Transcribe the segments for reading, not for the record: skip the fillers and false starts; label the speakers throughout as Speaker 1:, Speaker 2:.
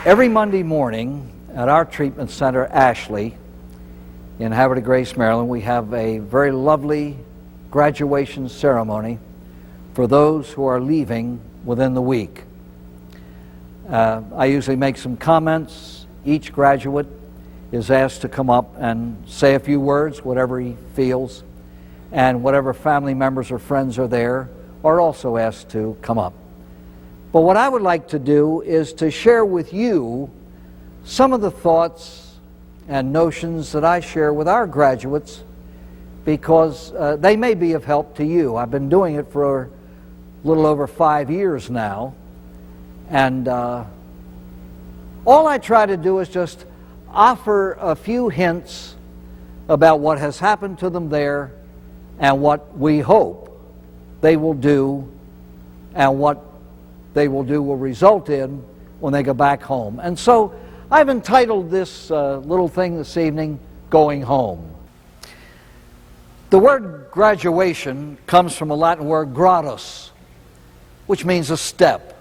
Speaker 1: Every Monday morning at our treatment center, Ashley, in Havre de Grace, Maryland, we have a very lovely graduation ceremony for those who are leaving within the week. I usually make some comments. Each graduate is asked to come up and say a few words, whatever he feels, and whatever family members or friends are there are also asked to come up. But what I would like to do is to share with you some of the thoughts and notions that I share with our graduates, because they may be of help to you. I've been doing it for a little over 5 years now, and all I try to do is just offer a few hints about what has happened to them there and what we hope they will do, and what they will do will result in when they go back home. And so I've entitled this little thing this evening, Going Home. The word graduation comes from a Latin word gradus, which means a step.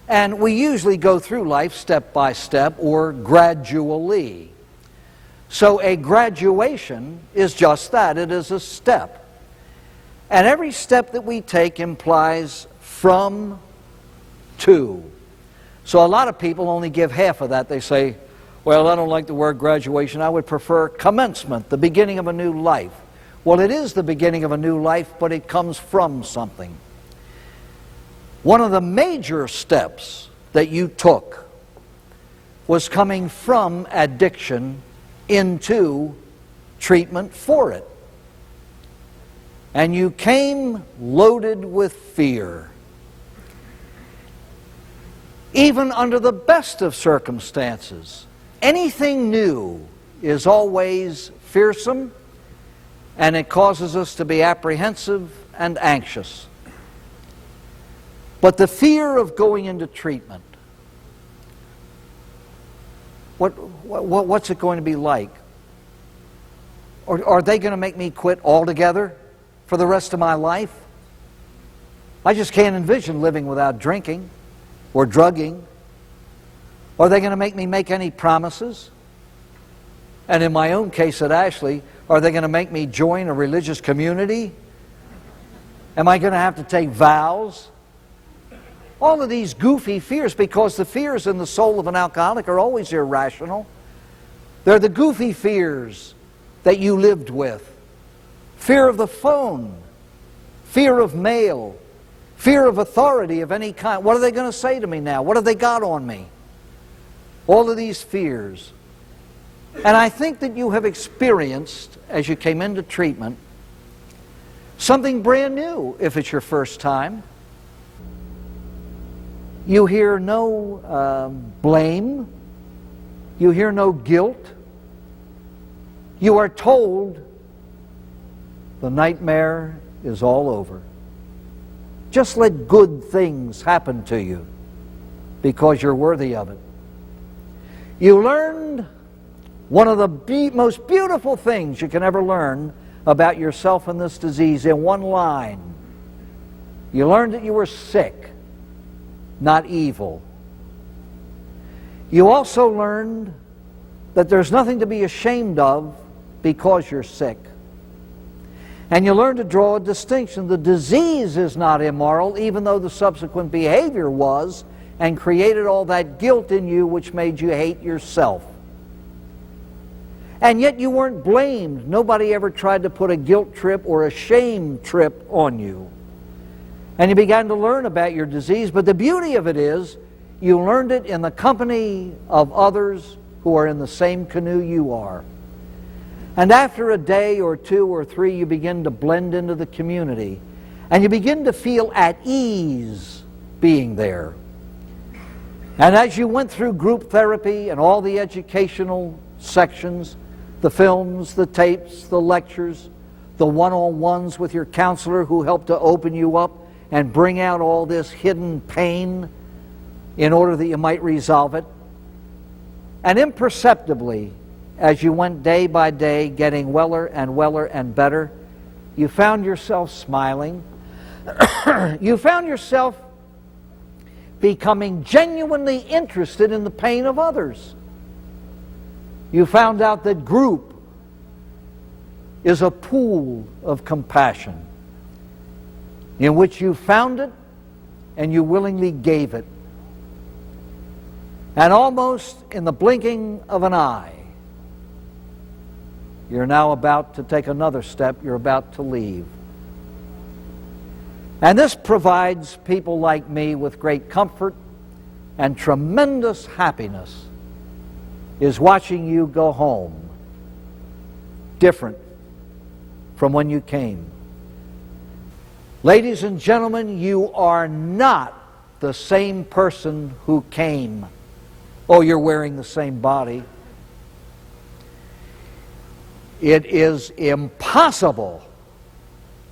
Speaker 1: And we usually go through life step by step or gradually. So a graduation is just that, it is a step. And every step that we take implies from to. So a lot of people only give half of that. They say, well, I don't like the word graduation. I would prefer commencement, the beginning of a new life. Well, it is the beginning of a new life, but it comes from something. One of the major steps that you took was coming from addiction into treatment for it. And you came loaded with fear. Even under the best of circumstances, anything new is always fearsome, and it causes us to be apprehensive and anxious. But the fear of going into treatment, what's it going to be like? Or are they going to make me quit altogether for the rest of my life? I just can't envision living without drinking or drugging. Are they going to make me make any promises? And in my own case at Ashley, are they going to make me join a religious community? Am I going to have to take vows? All of these goofy fears, because the fears in the soul of an alcoholic are always irrational. They're the goofy fears that you lived with. Fear of the phone, fear of mail, fear of authority of any kind. What are they going to say to me now? What have they got on me? All of these fears. And I think that you have experienced, as you came into treatment, something brand new if it's your first time. You hear no blame. You hear no guilt. You are told the nightmare is all over. Just let good things happen to you because you're worthy of it. You learned one of the most beautiful things you can ever learn about yourself and this disease in one line. You learned that you were sick, not evil. You also learned that there's nothing to be ashamed of because you're sick. And you learn to draw a distinction. The disease is not immoral, even though the subsequent behavior was, and created all that guilt in you which made you hate yourself. And yet you weren't blamed. Nobody ever tried to put a guilt trip or a shame trip on you. And you began to learn about your disease, but the beauty of it is you learned it in the company of others who are in the same canoe you are. And after a day or two or three, you begin to blend into the community. And you begin to feel at ease being there. And as you went through group therapy and all the educational sections, the films, the tapes, the lectures, the one-on-ones with your counselor who helped to open you up and bring out all this hidden pain in order that you might resolve it. And imperceptibly, as you went day by day getting weller and better, you found yourself smiling. You found yourself becoming genuinely interested in the pain of others. You found out that group is a pool of compassion in which you found it and you willingly gave it. And almost in the blinking of an eye, you're now about to take another step. You're about to leave. And this provides people like me with great comfort and tremendous happiness, is watching you go home different from when you came. Ladies and gentlemen, you are not the same person who came. Oh, you're wearing the same body. It is impossible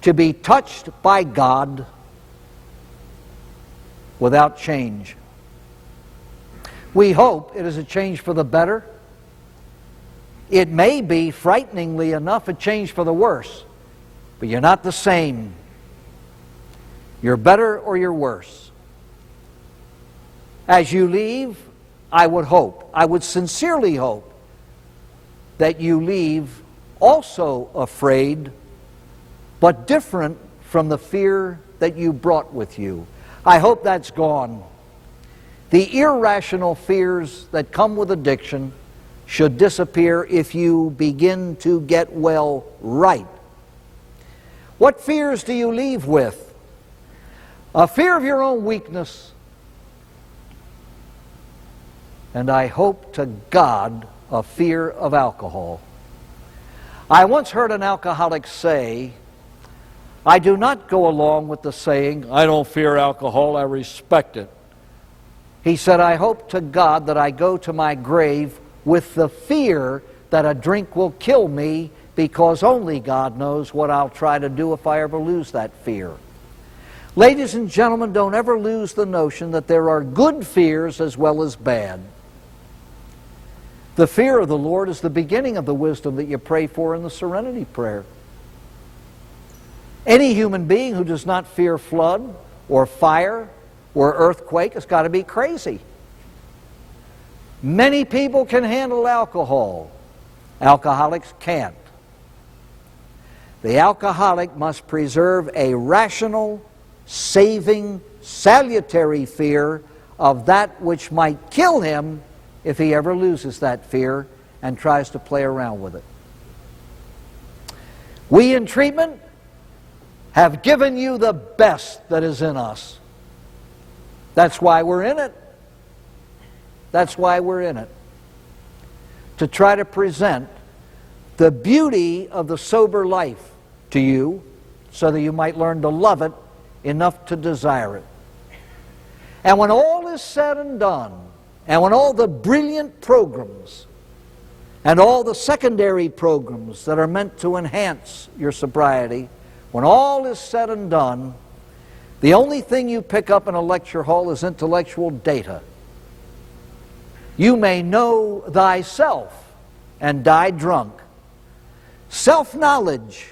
Speaker 1: to be touched by God without change. We hope it is a change for the better. It may be, frighteningly enough, a change for the worse. But you're not the same. You're better or you're worse. As you leave, I would sincerely hope, that you leave also afraid, but different from the fear that you brought with you. I hope that's gone. The irrational fears that come with addiction should disappear if you begin to get well right. What fears do you leave with? A fear of your own weakness, and I hope to God a fear of alcohol. I once heard an alcoholic say, I do not go along with the saying, I don't fear alcohol, I respect it. He said, I hope to God that I go to my grave with the fear that a drink will kill me, because only God knows what I'll try to do if I ever lose that fear. Ladies and gentlemen, don't ever lose the notion that there are good fears as well as bad. The fear of the Lord is the beginning of the wisdom that you pray for in the Serenity Prayer. Any human being who does not fear flood or fire or earthquake has got to be crazy. Many people can handle alcohol. Alcoholics can't. The alcoholic must preserve a rational, saving, salutary fear of that which might kill him if he ever loses that fear and tries to play around with it. We in treatment have given you the best that is in us. That's why we're in it. That's why we're in it. To try to present the beauty of the sober life to you so that you might learn to love it enough to desire it. And when all is said and done, and when all the brilliant programs and all the secondary programs that are meant to enhance your sobriety, when all is said and done, the only thing you pick up in a lecture hall is intellectual data. You may know thyself and die drunk. Self-knowledge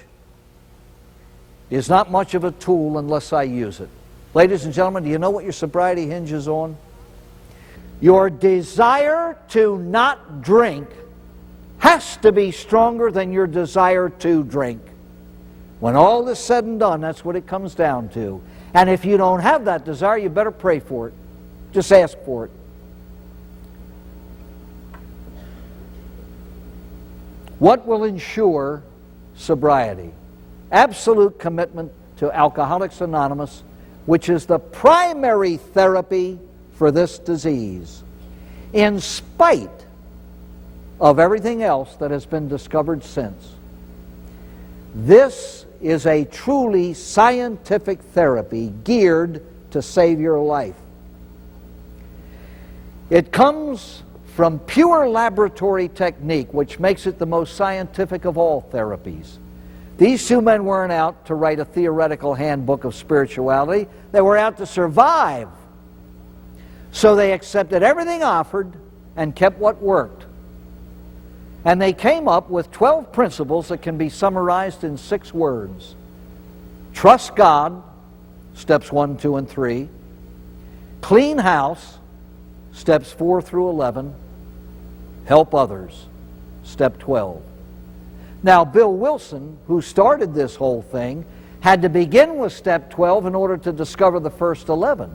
Speaker 1: is not much of a tool unless I use it. Ladies and gentlemen, do you know what your sobriety hinges on? Your desire to not drink has to be stronger than your desire to drink. When all is said and done, that's what it comes down to. And if you don't have that desire, you better pray for it. Just ask for it. What will ensure sobriety? Absolute commitment to Alcoholics Anonymous, which is the primary therapy for this disease, in spite of everything else that has been discovered since. This is a truly scientific therapy geared to save your life. It comes from pure laboratory technique, which makes it the most scientific of all therapies. These two men weren't out to write a theoretical handbook of spirituality. They were out to survive. So they accepted everything offered and kept what worked. And they came up with 12 principles that can be summarized in 6 words. Trust God, steps 1, 2, and 3. Clean house, steps 4 through 11. Help others, step 12. Now, Bill Wilson, who started this whole thing, had to begin with step 12 in order to discover the first 11.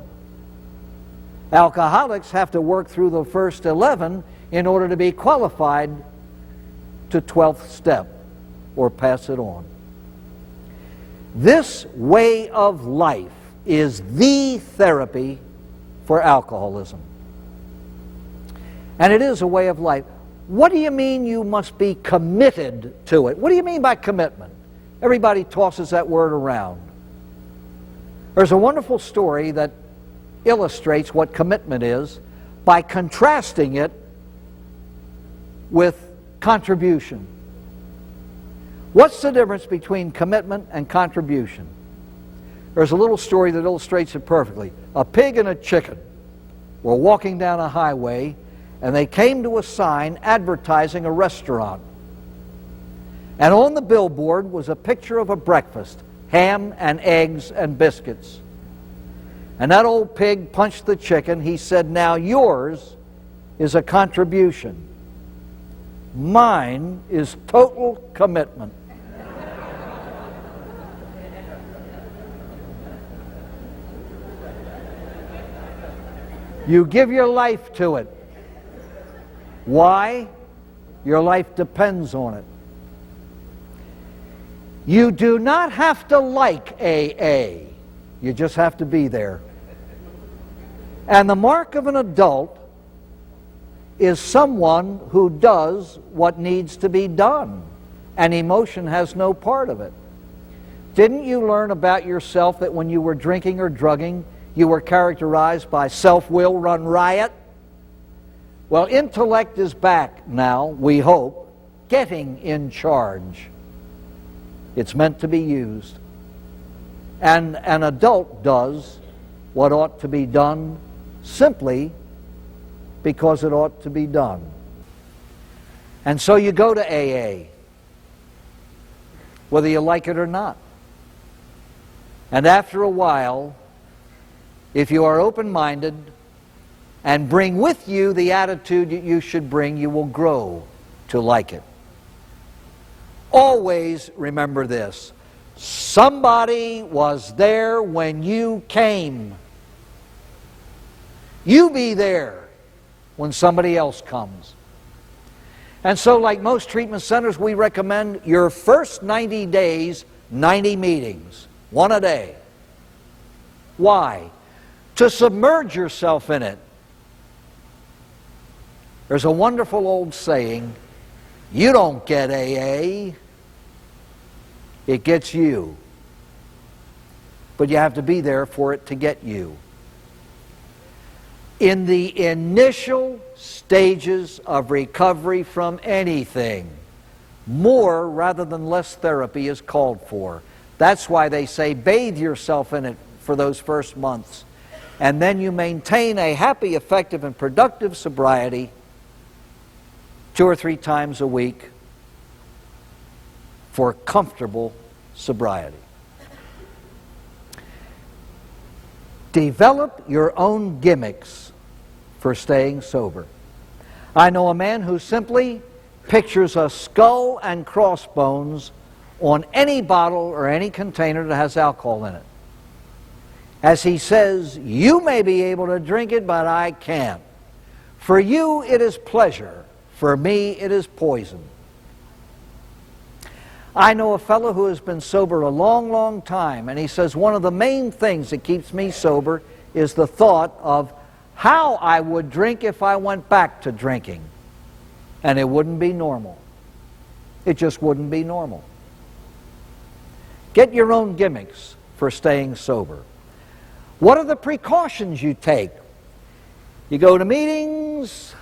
Speaker 1: Alcoholics have to work through the first 11 in order to be qualified to 12th step or pass it on. This way of life is the therapy for alcoholism. And it is a way of life. What do you mean you must be committed to it? What do you mean by commitment? Everybody tosses that word around. There's a wonderful story that illustrates what commitment is by contrasting it with contribution. What's the difference between commitment and contribution? There's a little story that illustrates it perfectly. A pig and a chicken were walking down a highway, and they came to a sign advertising a restaurant. And on the billboard was a picture of a breakfast, ham and eggs and biscuits. And that old pig punched the chicken. He said, "Now yours is a contribution. Mine is total commitment." You give your life to it. Why? Your life depends on it. You do not have to like AA. You just have to be there. And the mark of an adult is someone who does what needs to be done, and emotion has no part of it. Didn't you learn about yourself that when you were drinking or drugging, you were characterized by self-will run riot? Well, intellect is back now, we hope, getting in charge. It's meant to be used. And an adult does what ought to be done simply because it ought to be done. And so you go to AA, whether you like it or not. And after a while, if you are open-minded and bring with you the attitude that you should bring, you will grow to like it. Always remember this: somebody was there when you came. You be there when somebody else comes. And so, like most treatment centers, we recommend your first 90 days, 90 meetings, one a day. Why? To submerge yourself in it. There's a wonderful old saying, you don't get AA, it gets you. But you have to be there for it to get you. In the initial stages of recovery from anything, more rather than less therapy is called for. That's why they say bathe yourself in it for those first months. And then you maintain a happy, effective, and productive sobriety 2 or 3 times a week for comfortable sobriety. Develop your own gimmicks for staying sober. I know a man who simply pictures a skull and crossbones on any bottle or any container that has alcohol in it. As he says, you may be able to drink it, but I can't. For you it is pleasure. For me it is poison. I know a fellow who has been sober a long, long time, and he says one of the main things that keeps me sober is the thought of how I would drink if I went back to drinking. and it wouldn't be normal. It just wouldn't be normal. Get your own gimmicks for staying sober. What are the precautions you take? You go to meetings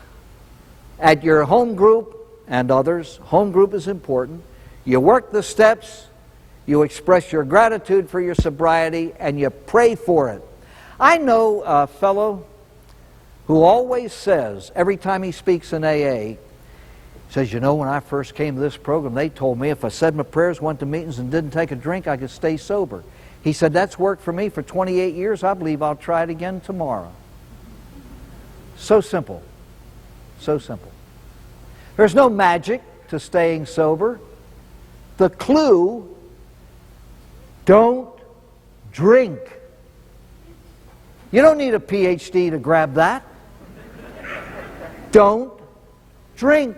Speaker 1: at your home group and others. Home group is important. You work the steps. You express your gratitude for your sobriety, and you pray for it. I know a fellow who always says, every time he speaks in AA, says, you know, when I first came to this program, they told me if I said my prayers, went to meetings, and didn't take a drink, I could stay sober. He said, that's worked for me for 28 years. I believe I'll try it again tomorrow. So simple. So simple. There's no magic to staying sober. The clue, don't drink. You don't need a PhD to grab that. Don't drink.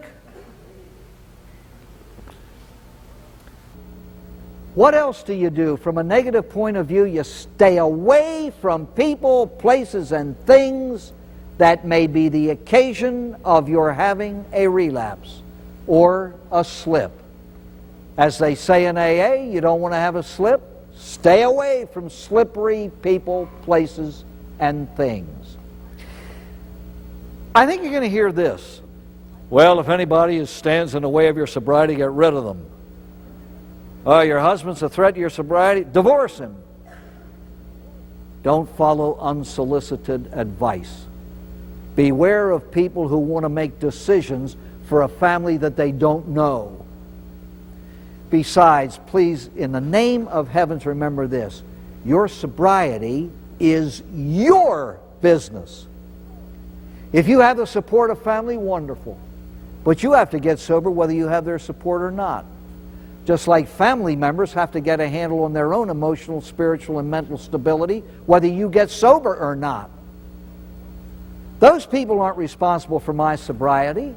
Speaker 1: What else do you do? From a negative point of view, you stay away from people, places, and things that may be the occasion of your having a relapse or a slip. As they say in AA, you don't want to have a slip. Stay away from slippery people, places, and things. I think you're going to hear this. Well, if anybody stands in the way of your sobriety, get rid of them. Your husband's a threat to your sobriety, divorce him. Don't follow unsolicited advice. Beware of people who want to make decisions for a family that they don't know. Besides, please, in the name of heavens, remember this. Your sobriety is your business. If you have the support of family, wonderful. But you have to get sober whether you have their support or not. Just like family members have to get a handle on their own emotional, spiritual, and mental stability, whether you get sober or not. Those people aren't responsible for my sobriety.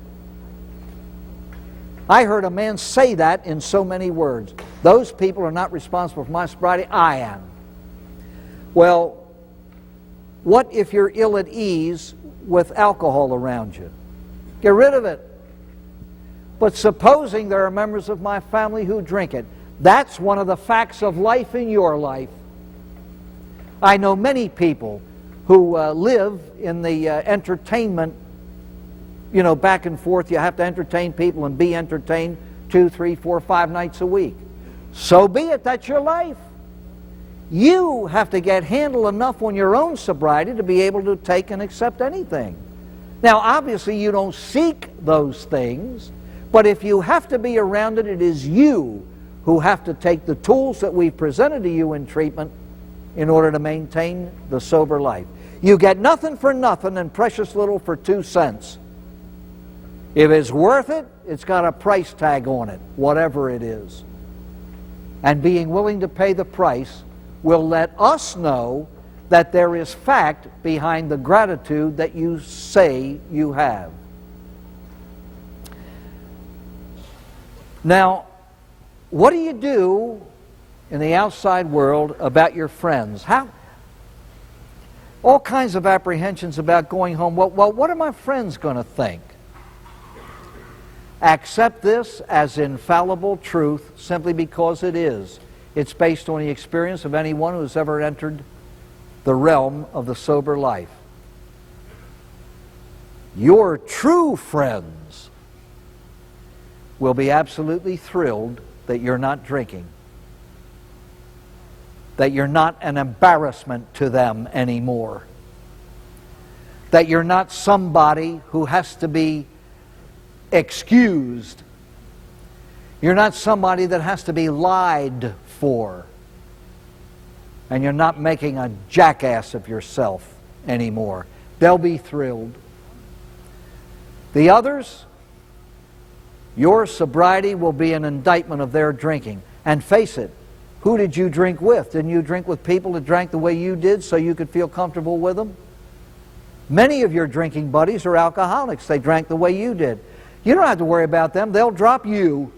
Speaker 1: I heard a man say that in so many words. Those people are not responsible for my sobriety. I am. Well, what if you're ill at ease with alcohol around you? Get rid of it. But supposing there are members of my family who drink it, that's one of the facts of life in your life. I know many people who live in the entertainment, you know, back and forth. You have to entertain people and be entertained 2, 3, 4, 5 nights a week. So be it, that's your life. You have to get handle enough on your own sobriety to be able to take and accept anything. Now, obviously, you don't seek those things, but if you have to be around it, it is you who have to take the tools that we've presented to you in treatment in order to maintain the sober life. You get nothing for nothing and precious little for 2 cents. If it's worth it, it's got a price tag on it, whatever it is. And being willing to pay the price will let us know that there is fact behind the gratitude that you say you have. Now, what do you do in the outside world about your friends? All kinds of apprehensions about going home. Well, what are my friends going to think? Accept this as infallible truth simply because it is. It's based on the experience of anyone who has ever entered the realm of the sober life. Your true friends will be absolutely thrilled that you're not drinking, that you're not an embarrassment to them anymore, that you're not somebody who has to be excused. You're not somebody that has to be lied for. And you're not making a jackass of yourself anymore. They'll be thrilled. The others, your sobriety will be an indictment of their drinking. And face it, who did you drink with? Didn't you drink with people that drank the way you did so you could feel comfortable with them? Many of your drinking buddies are alcoholics. They drank the way you did. You don't have to worry about them. They'll drop you.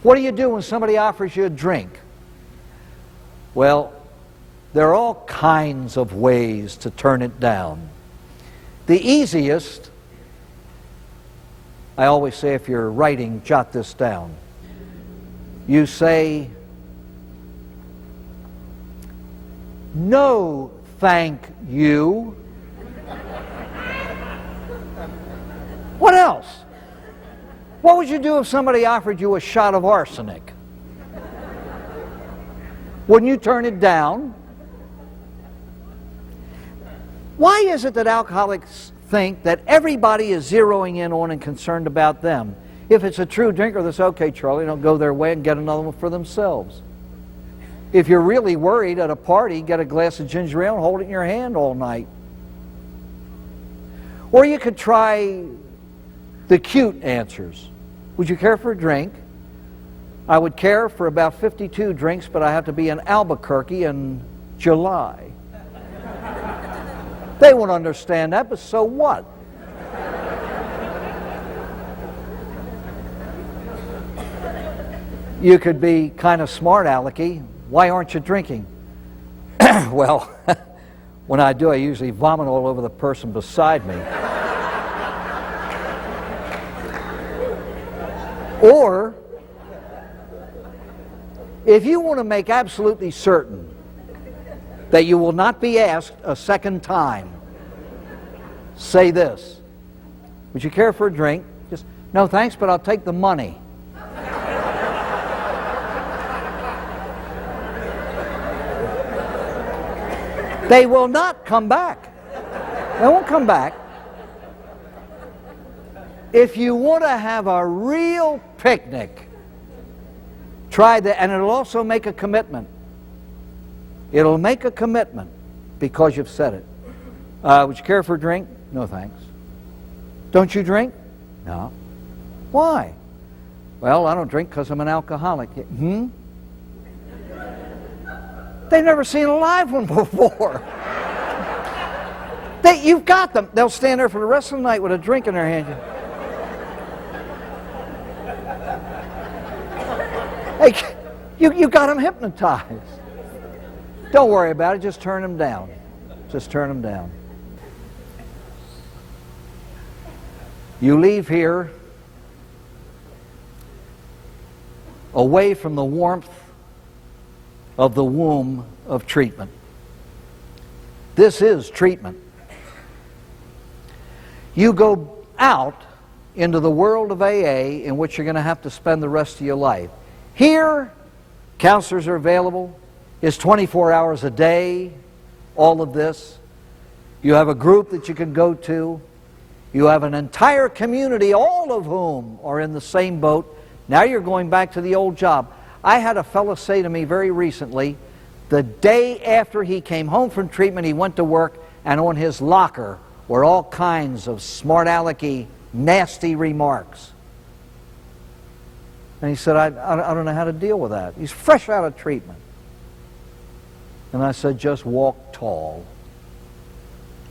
Speaker 1: What do you do when somebody offers you a drink? Well, there are all kinds of ways to turn it down. The easiest I always say, if you're writing, jot this down. You say, "No, thank you." What else? What would you do if somebody offered you a shot of arsenic? Wouldn't you turn it down? Why is it that alcoholics think that everybody is zeroing in on and concerned about them? If it's a true drinker, they say, "Okay, Charlie, don't go their way and get another one for themselves." If you're really worried at a party, get a glass of ginger ale and hold it in your hand all night. Or you could try the cute answers. Would you care for a drink? I would care for about 52 drinks, but I have to be in Albuquerque in July. They won't understand that, but so what? You could be kind of smart, alecky. "Why aren't you drinking?" Well, when I do, I usually vomit all over the person beside me. Or, if you want to make absolutely certain that you will not be asked a second time, say this: "Would you care for a drink?" Just, "No thanks, but I'll take the money." They will not come back. They won't come back. If you want to have a real picnic, try that, and it'll also make a commitment. It'll make a commitment because you've said it. "Would you care for a drink?" "No, thanks." "Don't you drink?" "No." "Why?" "Well, I don't drink because I'm an alcoholic." "Hmm?" They've never seen a live one before. You've got them. They'll stand there for the rest of the night with a drink in their hand. Hey, you got them hypnotized. Don't worry about it. Just turn them down. Just turn them down. You leave here away from the warmth of the womb of treatment. This is treatment. You go out into the world of AA, in which you're going to have to spend the rest of your life. Here, counselors are available. It's 24 hours a day, all of this. You have a group that you can go to. You have an entire community, all of whom are in the same boat. Now you're going back to the old job. I had a fellow say to me very recently, the day after he came home from treatment, he went to work, and on his locker were all kinds of smart-alecky, nasty remarks. And he said, I don't know how to deal with that. He's fresh out of treatment. And I said, just walk tall.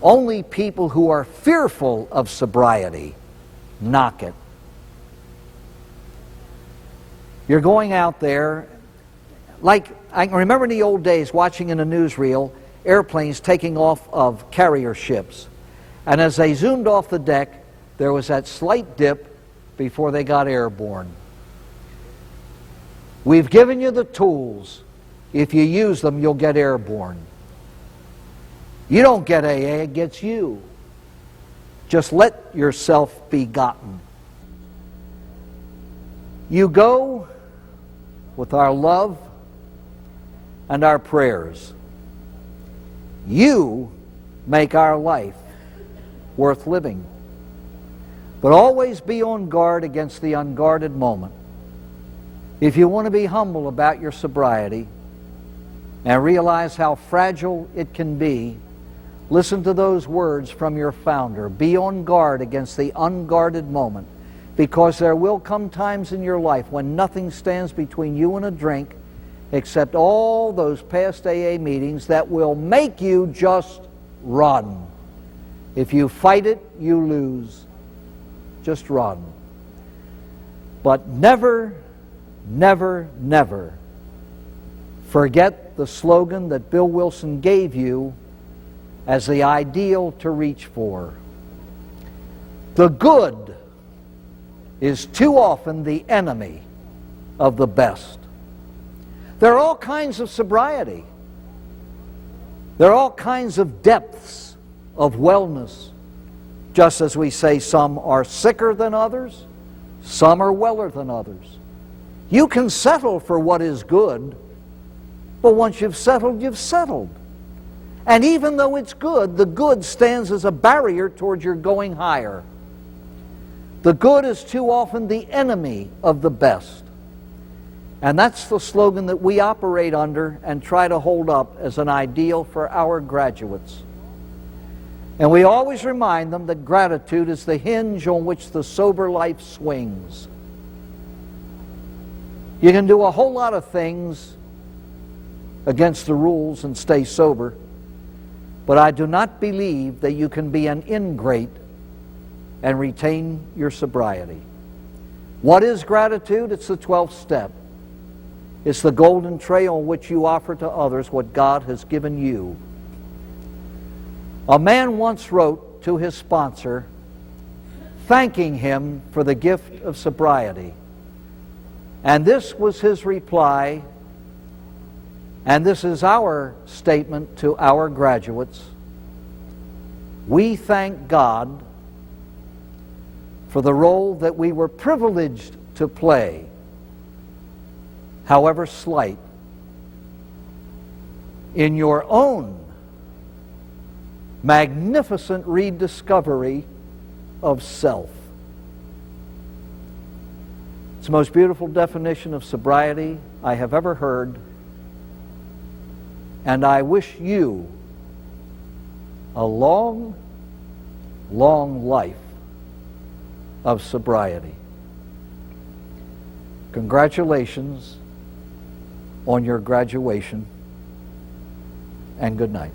Speaker 1: Only people who are fearful of sobriety knock it. You're going out there, like I can remember in the old days watching in a newsreel airplanes taking off of carrier ships. And as they zoomed off the deck, there was that slight dip before they got airborne. We've given you the tools. If you use them, you'll get airborne. You don't get AA, it gets you. Just let yourself be gotten. You go with our love and our prayers. You make our life worth living. But always be on guard against the unguarded moment. If you want to be humble about your sobriety and realize how fragile it can be, listen to those words from your founder. Be on guard against the unguarded moment, because there will come times in your life when nothing stands between you and a drink except all those past AA meetings that will make you just run. If you fight it, you lose. Just run. But never, never, never forget the slogan that Bill Wilson gave you as the ideal to reach for. The good is too often the enemy of the best. There are all kinds of sobriety. There are all kinds of depths of wellness. Just as we say some are sicker than others, some are weller than others. You can settle for what is good, but once you've settled, you've settled. And even though it's good, the good stands as a barrier towards your going higher. The good is too often the enemy of the best. And that's the slogan that we operate under and try to hold up as an ideal for our graduates. And we always remind them that gratitude is the hinge on which the sober life swings. You can do a whole lot of things against the rules and stay sober, but I do not believe that you can be an ingrate and retain your sobriety. What is gratitude? It's the 12th step. It's the golden tray on which you offer to others what God has given you. A man once wrote to his sponsor, thanking him for the gift of sobriety. And this was his reply, and this is our statement to our graduates. We thank God for the role that we were privileged to play, however slight, in your own magnificent rediscovery of self. It's the most beautiful definition of sobriety I have ever heard, and I wish you a long, long life of sobriety. Congratulations on your graduation, and good night.